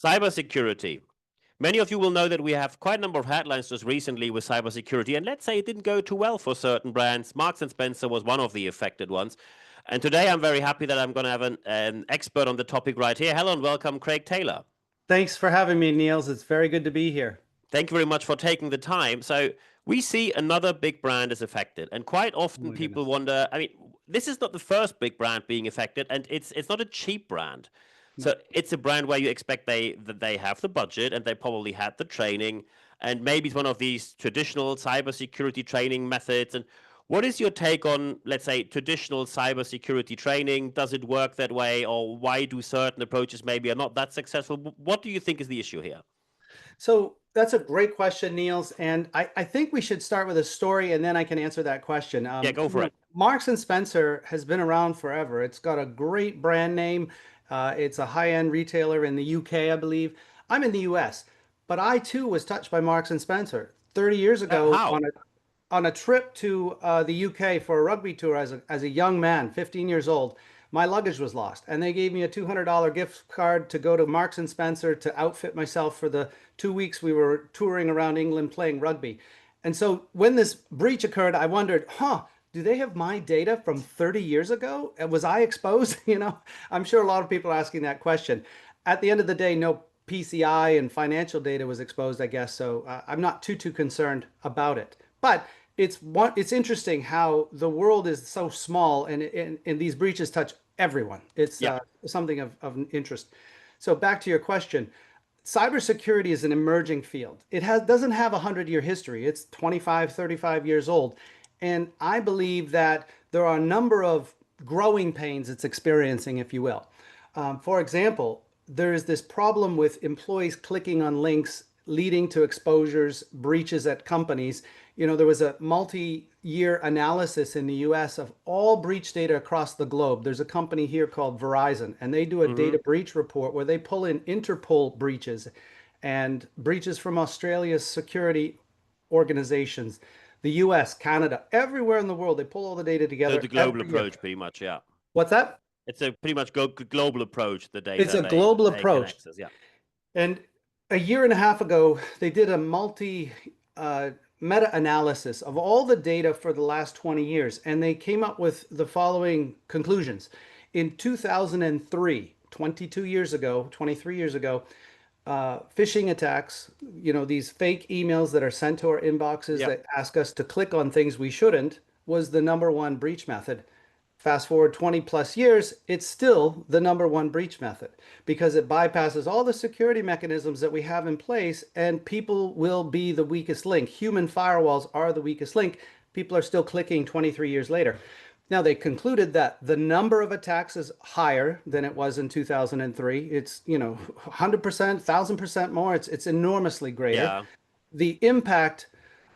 Cybersecurity. Many of you will know that we have quite a number of headlines just recently with cybersecurity, and let's say it didn't go too well for certain brands. Marks and Spencer was one of the affected ones. And today I'm very happy that I'm going to have an expert on the topic right here. Hello and welcome, Craig Taylor. Thanks for having me, Niels. It's very good to be here. Thank you very much for taking the time. So we see another big brand is affected, and quite Oh often my people goodness. wonder, I mean, this is not the first big brand being affected, and it's not a cheap brand. So No. it's a brand where you expect that they have the budget and they probably had the training, and maybe it's one of these traditional cybersecurity training methods. And what is your take on, let's say, traditional cybersecurity training? Does it work that way, or why do certain approaches maybe are not that successful? What do you think is the issue here? So that's a great question, Niels. And I think we should start with a story and then I can answer that question. Yeah, go for it. Marks and Spencer has been around forever. It's got a great brand name. It's a high-end retailer in the UK, I believe. I'm in the US, but I too was touched by Marks and Spencer 30 years ago How? on a trip to the UK for a rugby tour as a young man, 15 years old. My luggage was lost, and they gave me a $200 gift card to go to Marks and Spencer to outfit myself for the 2 weeks we were touring around England playing rugby. And so when this breach occurred, I wondered, do they have my data from 30 years ago? Was I exposed? I'm sure a lot of people are asking that question. At the end of the day, no PCI and financial data was exposed, I guess. So I'm not too concerned about it. But it's interesting how the world is so small and these breaches touch everyone. It's Yeah. something of interest. So back to your question, cybersecurity is an emerging field. It doesn't have a 100-year history. It's 25, 35 years old. And I believe that there are a number of growing pains it's experiencing, if you will. For example, there is this problem with employees clicking on links leading to exposures, breaches at companies. There was a multi-year analysis in the US of all breach data across the globe. There's a company here called Verizon, and they do a Hmm. data breach report where they pull in Interpol breaches and breaches from Australia's security organizations, the US, Canada, everywhere in the world. They pull all the data So together the global every year. approach, pretty much, yeah. What's that? It's a pretty much global approach, the It's data a global they can approach. access, yeah. And a year and a half ago, they did a multi meta-analysis of all the data for the last 20 years, and they came up with the following conclusions. In 2003, 22 years ago, 23 years ago, phishing attacks, these fake emails that are sent to our inboxes Yeah. that ask us to click on things we shouldn't, was the number one breach method. Fast forward 20 plus years, it's still the number one breach method because it bypasses all the security mechanisms that we have in place, and people will be the weakest link. Human firewalls are the weakest link. People are still clicking 23 years later. Now, they concluded that the number of attacks is higher than it was in 2003. It's, 100%, 1,000% more. It's enormously greater. Yeah. The impact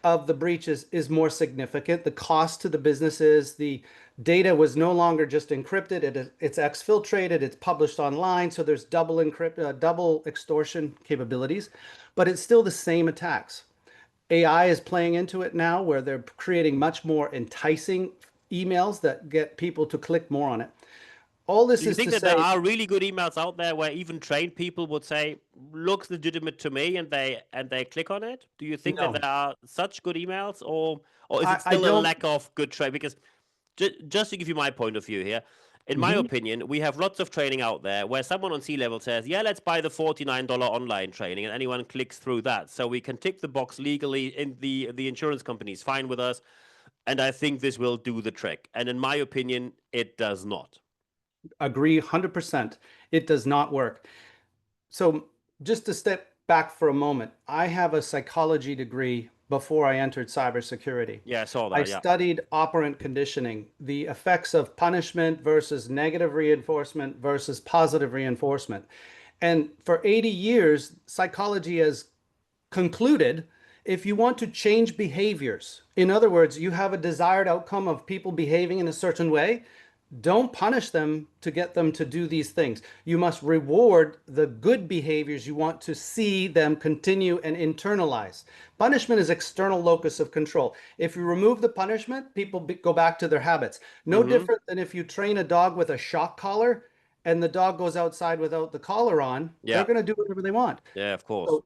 of the breaches is more significant. The cost to the businesses, the data was no longer just encrypted. It's exfiltrated. It's published online. So there's double extortion capabilities, but it's still the same attacks. AI is playing into it now, where they're creating much more enticing emails that get people to click more on it. All Do this you is think to that there say, are really good emails out there where even trained people would say, looks legitimate to me, and they click on it? Do you think that no, there are such good emails, or is it I still a don't. lack of good trade? Because just to give you my point of view here, in my Mhm. opinion, we have lots of training out there where someone on C-level says, yeah, let's buy the $49 online training, and anyone clicks through that. So we can tick the box legally, in the insurance company is fine with us, and I think this will do the trick. And in my opinion, it does not. Agree 100%. It does not work. So, just to step back for a moment, I have a psychology degree before I entered cybersecurity. Yeah, I saw I that. Yeah. studied operant conditioning, the effects of punishment versus negative reinforcement versus positive reinforcement. And for 80 years, psychology has concluded if you want to change behaviors, in other words, you have a desired outcome of people behaving in a certain way, don't punish them to get them to do these things. You must reward the good behaviors you want to see them continue and internalize. Punishment is external locus of control. If you remove the punishment, people go back to their habits. No Mm-hmm. different than if you train a dog with a shock collar and the dog goes outside without the collar on, they're Yeah. going to do whatever they want. Yeah, of course. So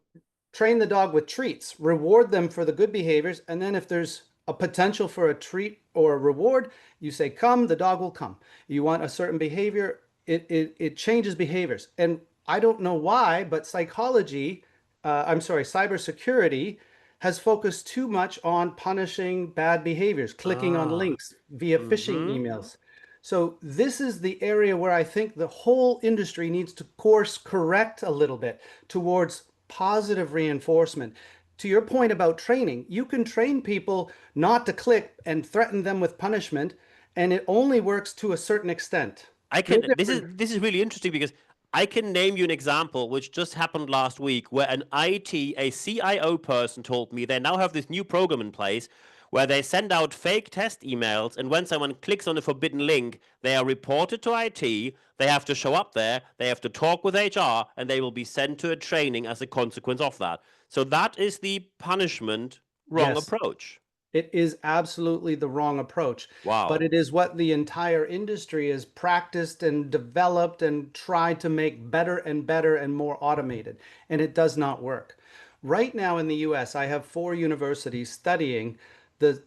train the dog with treats, reward them for the good behaviors, and then if there's a potential for a treat or a reward, you say come, the dog will come. You want a certain behavior, it changes behaviors. And I don't know why, but I'm sorry, cybersecurity has focused too much on punishing bad behaviors, clicking on Ah. links via phishing Mm-hmm. emails. So this is the area where I think the whole industry needs to course correct a little bit towards positive reinforcement. To your point about training, you can train people not to click and threaten them with punishment, and it only works to a certain extent. I No can. different. This is really interesting because I can name you an example which just happened last week, where a CIO person told me they now have this new program in place where they send out fake test emails, and when someone clicks on a forbidden link, they are reported to IT. They have to show up there. They have to talk with HR, and they will be sent to a training as a consequence of that. So that is the punishment wrong Yes. approach. It is absolutely the wrong approach, but Wow. it is what the entire industry has practiced and developed and tried to make better and more automated, and it does not work. Right now in the US, I have four universities studying the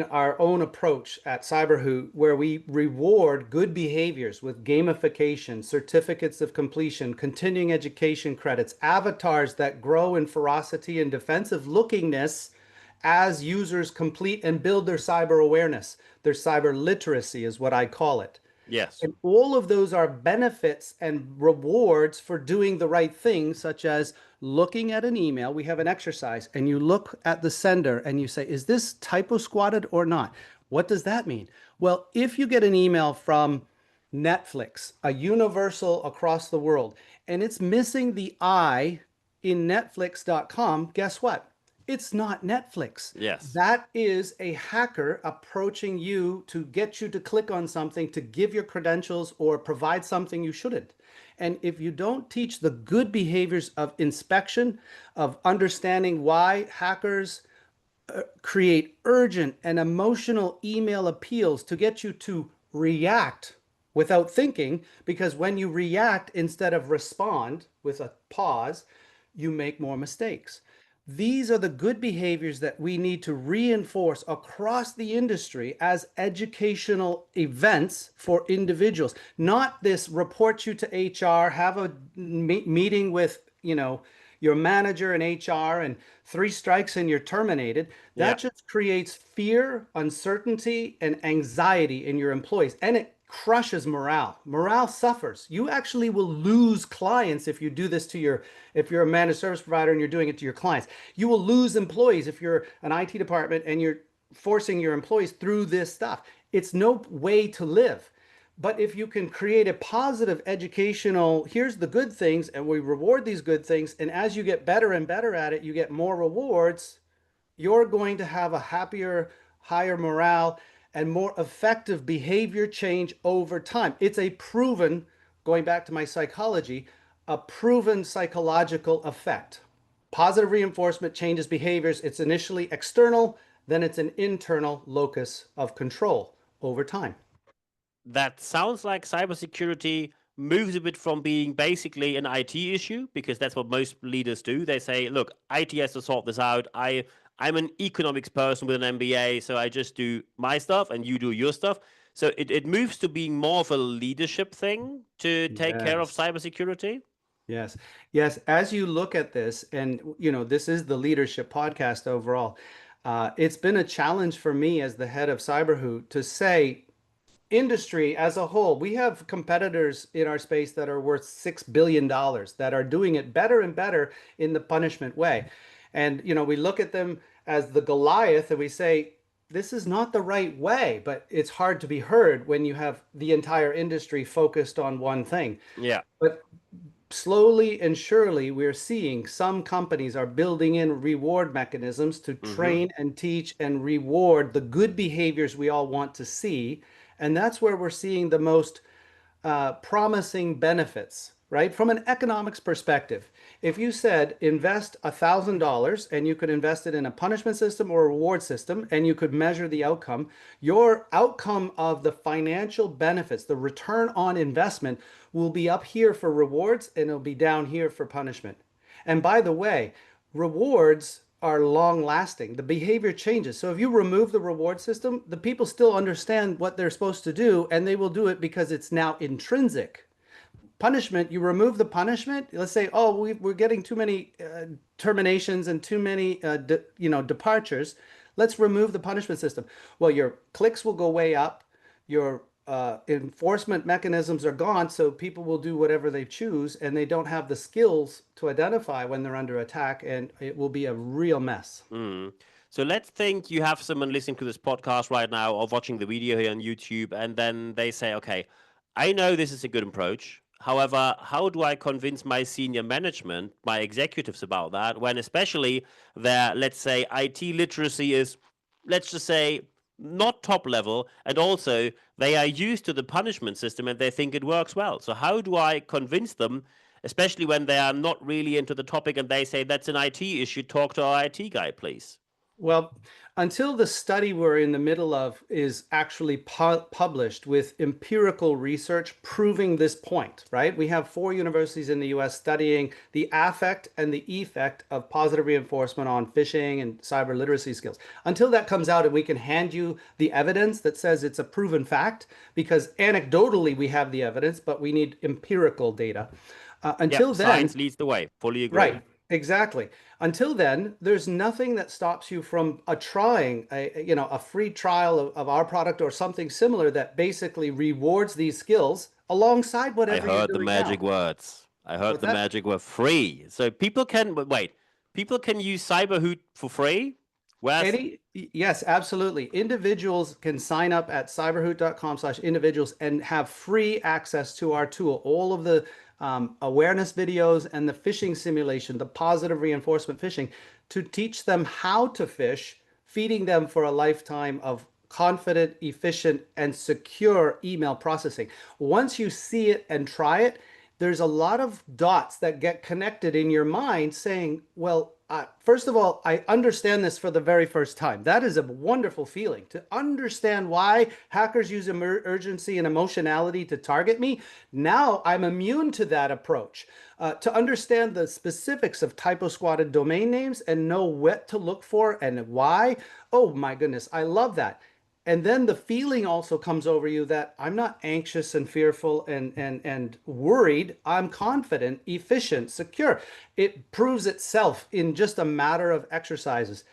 our own approach at Cyberhoot, where we reward good behaviors with gamification, certificates of completion, continuing education credits, avatars that grow in ferocity and defensive lookingness as users complete and build their cyber awareness. Their cyber literacy is what I call it. Yes. And all of those are benefits and rewards for doing the right thing, such as looking at an email. We have an exercise, and you look at the sender and you say, is this typo squatted or not? What does that mean? Well, if you get an email from Netflix, a universal across the world, and it's missing the I in Netflix.com, guess what? It's not Netflix. Yes. That is a hacker approaching you to get you to click on something to give your credentials or provide something you shouldn't. And if you don't teach the good behaviors of inspection, of understanding why hackers create urgent and emotional email appeals to get you to react without thinking, because when you react instead of respond with a pause, you make more mistakes. These are the good behaviors that we need to reinforce across the industry as educational events for individuals, not this report you to HR, have a meeting with, your manager and HR, and three strikes and you're terminated. Yeah. That just creates fear, uncertainty, and anxiety in your employees, and it crushes morale. Morale suffers. You actually will lose clients if you do this to if you're a managed service provider and you're doing it to your clients. You will lose employees if you're an IT department and you're forcing your employees through this stuff. It's no way to live. But if you can create a positive educational, here's the good things, and we reward these good things, and as you get better and better at it, you get more rewards, you're going to have a happier, higher morale, and more effective behavior change over time. It's a proven, going back to my psychology, a proven psychological effect. Positive reinforcement changes behaviors. It's initially external, then it's an internal locus of control over time. That sounds like cybersecurity moves a bit from being basically an IT issue, because that's what most leaders do. They say, look, IT has to sort this out. I'm an economics person with an MBA, so I just do my stuff and you do your stuff. So it moves to being more of a leadership thing to take care of Yes. cybersecurity. Yes. Yes. As you look at this, and this is the leadership podcast overall, it's been a challenge for me as the head of Cyberhoot to say, industry as a whole, we have competitors in our space that are worth $6 billion that are doing it better and better in the punishment way. And, we look at them as the Goliath and we say, this is not the right way, but it's hard to be heard when you have the entire industry focused on one thing. Yeah. But slowly and surely, we're seeing some companies are building in reward mechanisms to Mm-hmm. train and teach and reward the good behaviors we all want to see. And that's where we're seeing the most promising benefits. right? From an economics perspective, if you said invest $1,000 and you could invest it in a punishment system or a reward system and you could measure the outcome, your outcome of the financial benefits, the return on investment, will be up here for rewards and it'll be down here for punishment. And by the way, rewards are long lasting. The behavior changes. So if you remove the reward system, the people still understand what they're supposed to do and they will do it because it's now intrinsic. Punishment, you remove the punishment. Let's say, oh, we're getting too many terminations and too many departures. Let's remove the punishment system. Well, your clicks will go way up. Your enforcement mechanisms are gone, so people will do whatever they choose, and they don't have the skills to identify when they're under attack, and it will be a real mess. Mm. So let's think you have someone listening to this podcast right now or watching the video here on YouTube, and then they say, okay, I know this is a good approach. However, how do I convince my senior management, my executives about that when especially their, let's say, IT literacy is, let's just say, not top level, and also they are used to the punishment system and they think it works well. So how do I convince them, especially when they are not really into the topic and they say that's an IT issue, talk to our IT guy, please? Well, until the study we're in the middle of is actually published with empirical research proving this point, right? We have 4 universities in the US studying the affect and the effect of positive reinforcement on phishing and cyber literacy skills. Until that comes out and we can hand you the evidence that says it's a proven fact, because anecdotally we have the evidence, but we need empirical data. Until then, science leads the way. Fully agree. right, exactly. Until then, there's nothing that stops you from trying a free trial of our product or something similar that basically rewards these skills alongside I whatever you're heard the doing magic now. words. I heard What's the that? magic word free. So people can, but wait, people can use Cyberhoot for free? Whereas, Yes, absolutely. Individuals can sign up at cyberhoot.com/individuals and have free access to our tool. All of the awareness videos and the phishing simulation, the positive reinforcement phishing, to teach them how to phish, feeding them for a lifetime of confident, efficient, and secure email processing. Once you see it and try it, there's a lot of dots that get connected in your mind saying, well, first of all, I understand this for the very first time. That is a wonderful feeling to understand why hackers use urgency and emotionality to target me. Now I'm immune to that approach. To understand the specifics of typo squatted domain names and know what to look for and why. Oh my goodness, I love that. And then the feeling also comes over you that I'm not anxious and fearful and worried. I'm confident, efficient, secure. It proves itself in just a matter of exercises.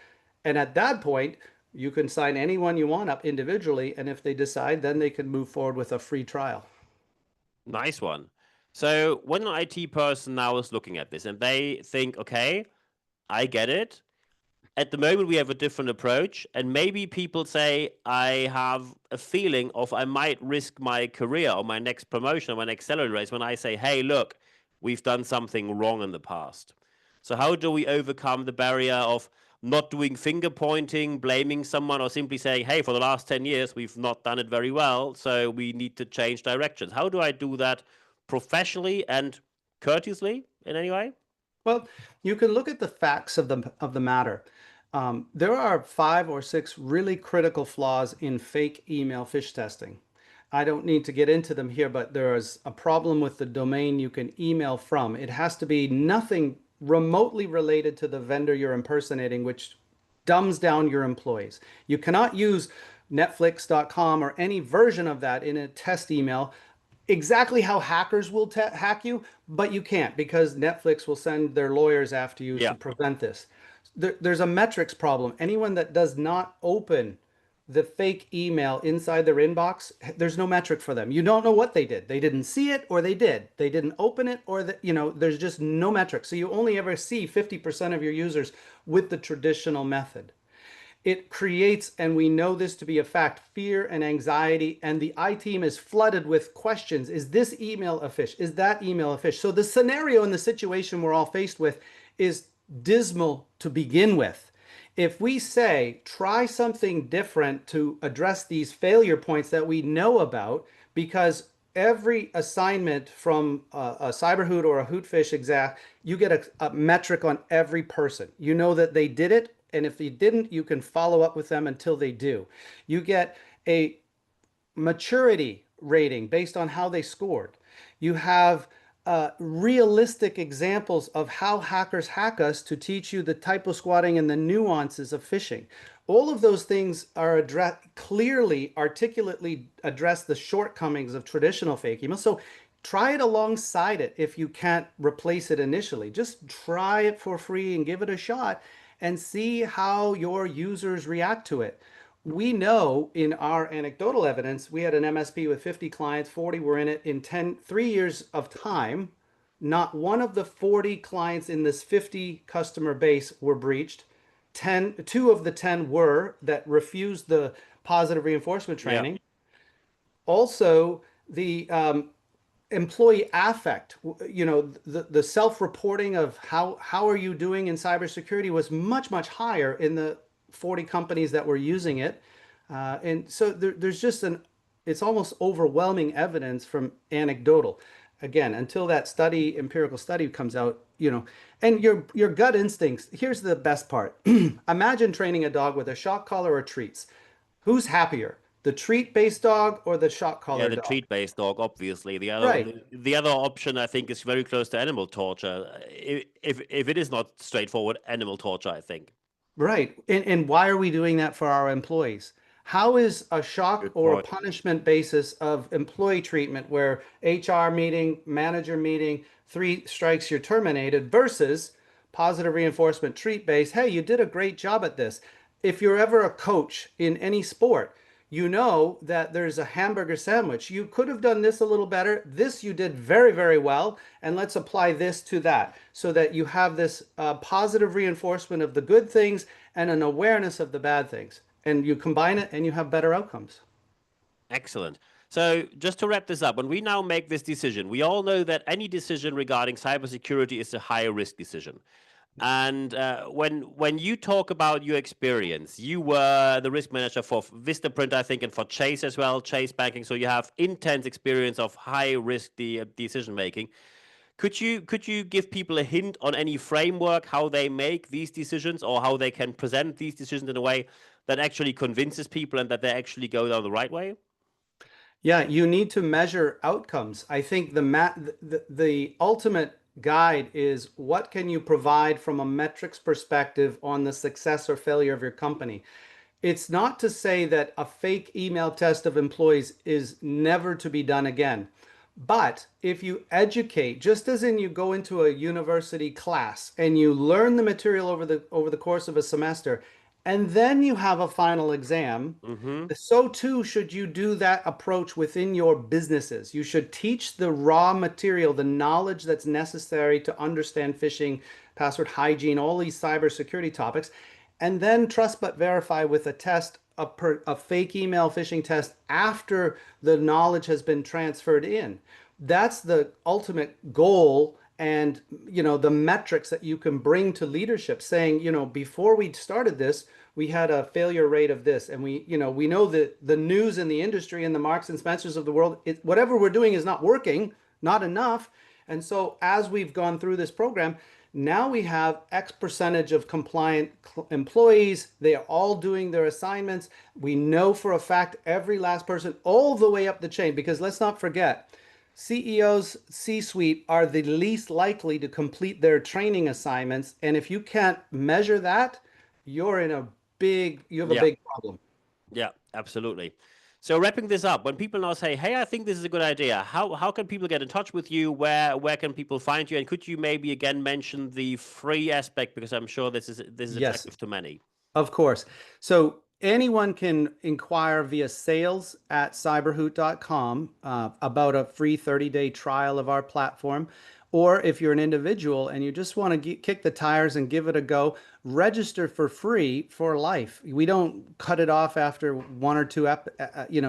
And at that point, you can sign anyone you want up individually. And if they decide, then they can move forward with a free trial. nice one. So when an IT person now is looking at this and they think, okay, I get it. At the moment, we have a different approach. And maybe people say, I have a feeling of I might risk my career or my next promotion or my next salary raise when I say, hey, look, we've done something wrong in the past. So how do we overcome the barrier of not doing finger pointing, blaming someone, or simply saying, hey, for the last 10 years, we've not done it very well, so we need to change directions? How do I do that professionally and courteously in any way? Well, you can look at the facts of the matter. There are 5 or 6 really critical flaws in fake email phish testing. I don't need to get into them here, but there is a problem with the domain you can email from. It has to be nothing remotely related to the vendor you're impersonating, which dumbs down your employees. You cannot use netflix.com or any version of that in a test email exactly how hackers will hack you, but you can't because Netflix will send their lawyers after you to Yeah. prevent this. There's a metrics problem. Anyone that does not open the fake email inside their inbox, there's no metric for them. You don't know what they did. They didn't see it or they did. They didn't open it or there's just no metric. So you only ever see 50% of your users with the traditional method. It creates, and we know this to be a fact, fear and anxiety, and the I team is flooded with questions. Is this email a phish? Is that email a phish? So the scenario and the situation we're all faced with is dismal to begin with. If we say, try something different to address these failure points that we know about, because every assignment from a Cyberhoot or a Hootfish exec, you get a metric on every person. You know that they did it, and if they didn't, you can follow up with them until they do. You get a maturity rating based on how they scored. You have realistic examples of how hackers hack us to teach you the typo squatting and the nuances of phishing. All of those things are clearly, articulately address the shortcomings of traditional fake email. So try it alongside it if you can't replace it initially. Just try it for free and give it a shot and see how your users react to it. We know in our anecdotal evidence, we had an MSP with 50 clients, 40 were in it in 3 years of time. Not one of the 40 clients in this 50 customer base were breached. 2 of the 10 were that refused the positive reinforcement Yeah. training. Also, the employee affect, the self-reporting of how are you doing in cybersecurity was much, much higher in the 40 companies that were using it. And so there's just it's almost overwhelming evidence from anecdotal. Again, until that empirical study comes out, and your gut instincts. Here's the best part. Imagine training a dog with a shock collar or treats. Who's happier, the treat-based dog or the shock Yeah, collar the dog? treat-based dog, obviously. The other Right. the other option, I think, is very close to animal torture. If it is not straightforward animal torture, I think. Right. And why are we doing that for our employees? How is a shock Good or a point. punishment basis of employee treatment where HR meeting, manager meeting, 3 strikes, you're terminated versus positive reinforcement treat based? Hey, you did a great job at this. If you're ever a coach in any sport, you know that there's a hamburger sandwich. You could have done this a little better. This you did very, very well. And let's apply this to that so that you have this positive reinforcement of the good things and an awareness of the bad things. And you combine it and you have better outcomes. Excellent. So, just to wrap this up, when we now make this decision, we all know that any decision regarding cybersecurity is a high risk decision. And when you talk about your experience, you were the risk manager for Vistaprint, I think, and for Chase as well, Chase Banking. So you have intense experience of high risk decision making. Could you give people a hint on any framework how they make these decisions or how they can present these decisions in a way that actually convinces people and that they actually go down the right way? Yeah, you need to measure outcomes. I think the ultimate guide is what can you provide from a metrics perspective on the success or failure of your company. It's not to say that a fake email test of employees is never to be done again. But if you educate, just as in you go into a university class and you learn the material over the course of a semester, and then you have a final exam, Mm-hmm. so too should you do that approach within your businesses. You should teach the raw material, the knowledge that's necessary to understand phishing, password hygiene, all these cybersecurity topics, and then trust but verify with a test, a fake email phishing test after the knowledge has been transferred in. That's the ultimate goal and the metrics that you can bring to leadership saying, before we started this, we had a failure rate of this, and we know that the news in the industry and the Marks and Spencers of the world, whatever we're doing is not working, not enough. And so as we've gone through this program, now we have X percentage of compliant employees. They are all doing their assignments. We know for a fact every last person all the way up the chain, because let's not forget, CEOs, C-suite are the least likely to complete their training assignments. And if you can't measure that, you have a Yeah. big problem. Yeah, absolutely. So wrapping this up, when people now say, "Hey, I think this is a good idea," how can people get in touch with you? Where can people find you? And could you maybe again mention the free aspect because I'm sure this is Yes, attractive to many. of course. So anyone can inquire via sales@cyberhoot.com about a free 30-day trial of our platform. Or if you're an individual and you just want to kick the tires and give it a go, register for free for life. We don't cut it off after one or two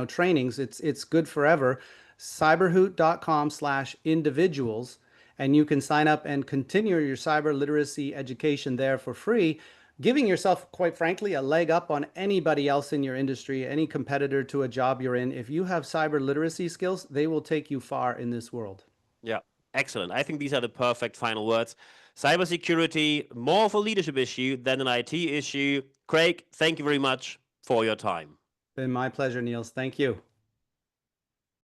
trainings. It's good forever. Cyberhoot.com/individuals, and you can sign up and continue your cyber literacy education there for free. giving yourself, quite frankly, a leg up on anybody else in your industry, any competitor to a job you're in. If you have cyber literacy skills, they will take you far in this world. Yeah, excellent. I think these are the perfect final words. Cybersecurity, more of a leadership issue than an IT issue. Craig, thank you very much for your time. Been my pleasure, Niels. Thank you.